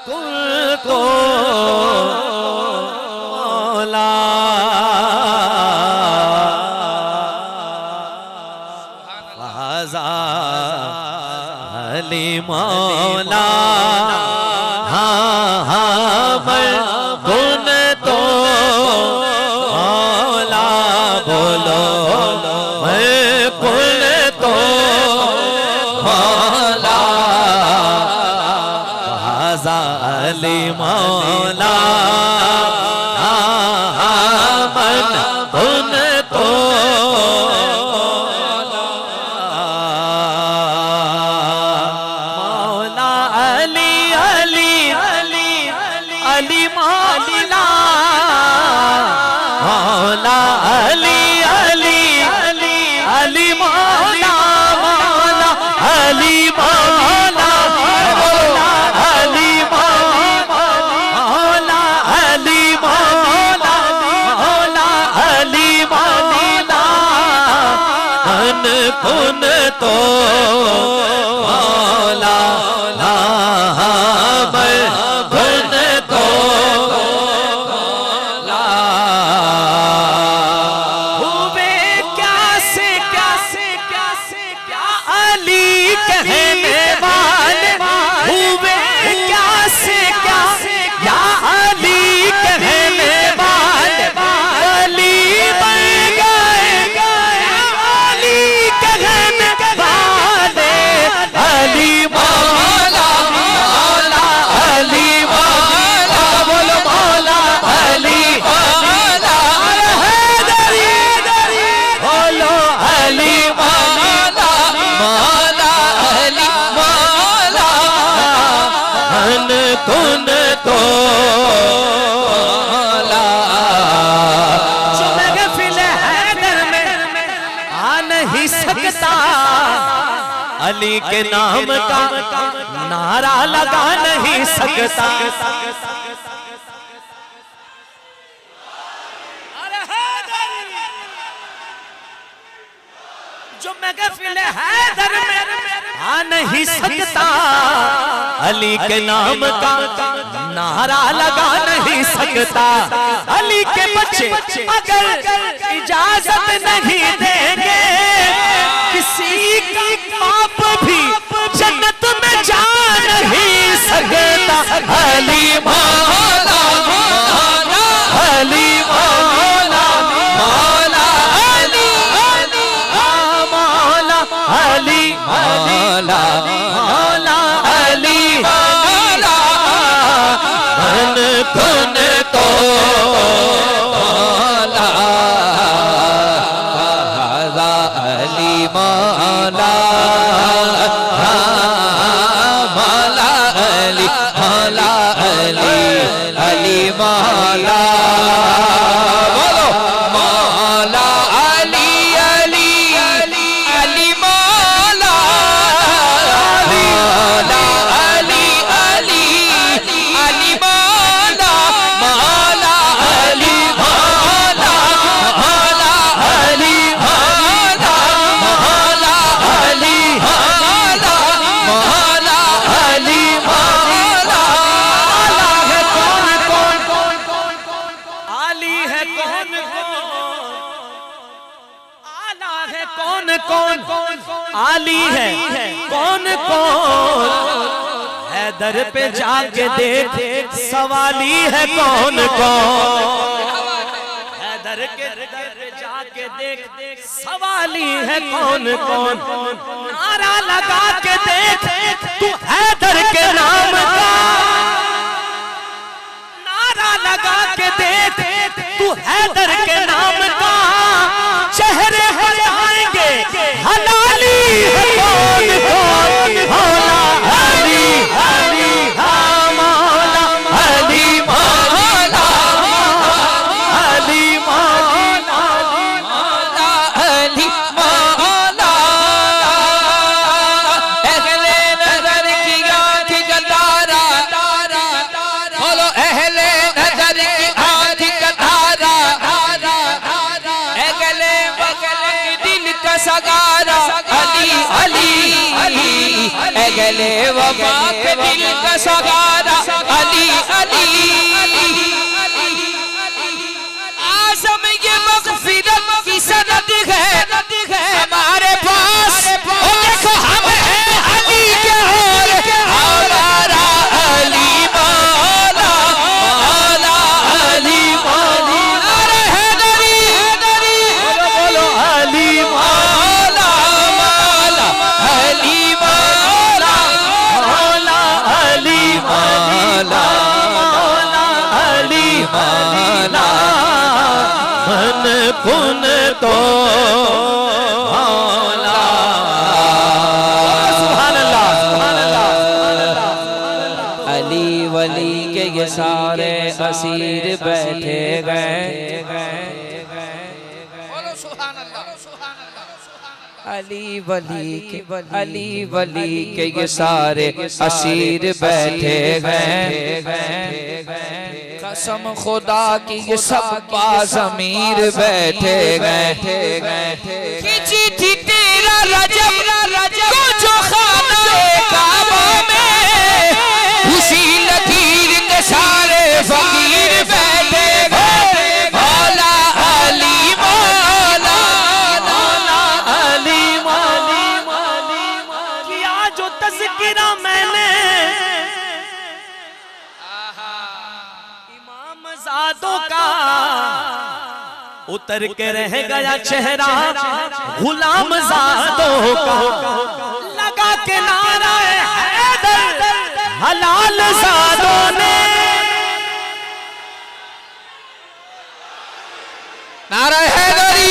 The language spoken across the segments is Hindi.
कुल को मौला अली मौला हाँ हाँ गुन तो मौला बोलो मैं कुल तो मौला अली मौला हाँ गुन तो अली मौला मौला अली अली अली अली मौला मौला अली मौला मौला अली मौला अली मौला मौला अली मौला मन कुन तो मौला कुन तो जो महफिल हैदर में आ नहीं सकता, अली के नाम का नारा लगा नहीं सकता। जो महफिल हैदर में आ नहीं सकता, अली के नाम का नारा लगा नहीं सकता। अली के बच्चे अगर इजाजत नहीं देंगे, किसी का बाप भी जन्नत में जा नहीं सकता। अली मौला अली मौला मौला अली मौला अली मौला मौला अली मन कुन तो मौला अली मौला मौला अली मौला अली अली मौला बोलो मौला अली अली अली अली मौला मौला अली अली अली मौला मौला अली मौला मौला अली मौला मौला अली मौला मौला अली मौला। आली है कौन आला है कौन कौन आली है कौन कौन हैदर पे जाके देख सवाली है कौन कौन हैदर के दर पे जाके देख सवाली है कौन कौन नारा लगा के देख तू हैदर के नाम का नारा लगा के देख तू हैदर के नाम का चेहरे हो जाएंगे हलाली है कौन कौन मौला अली अली मौला अली मौला अली मौला मौला अली मौला। अहले नजर की आँख का तारा बोलो अहले नजर की आँख का तारा अगले बगले दिल का सगारा अली अली अली अगले वफा के दिल का सगारा कुन तो मौला। सुभान अल्लाह, सुभान अल्लाह। अली वली के ये सारे असीर बैठे गए। अली वली के ये सारे असीर बैठे गए। कसम खुदा की ये सब बाज़मीर बैठे गए। खींची थी तेरा रजब को जो खाने काबा में, उसी लकीर के सारे फकीर बैठे गए। मौला अली मौला अली मौला किया जो तज़किरा मैंने इमाम ज़ादों का, उतर के रह गया चेहरा गुलाम ज़ादों का। लगा के नारा हैदर हलाल ज़ादों ने, नारा हैदरी।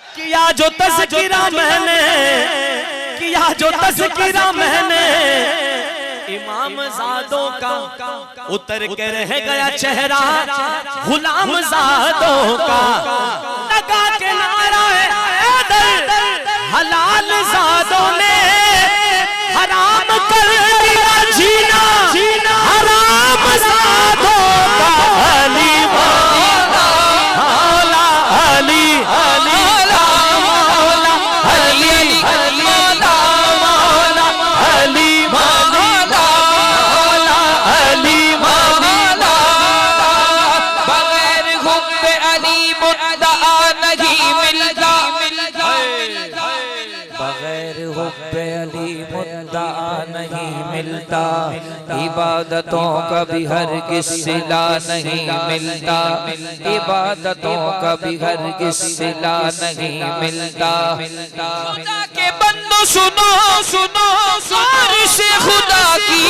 किया जो तज़किरा मैंने, किया जो तज़किरा मैंने इमाम ज़ादों का, उतर के रह गया चेहरा गुलाम ज़ादों का। लगा के नारा हैदर हलाल ज़ादों ने, हराम कर दिया जीना हराम ज़ादों का। अली मौला अली अली नहीं मिलता, इबादतों का भी हरगिज़ सिला नहीं मिलता, इबादतों का भी हरगिज़ सिला नहीं मिलता। खुदा के बंदो सुनो सुनो, से खुदा की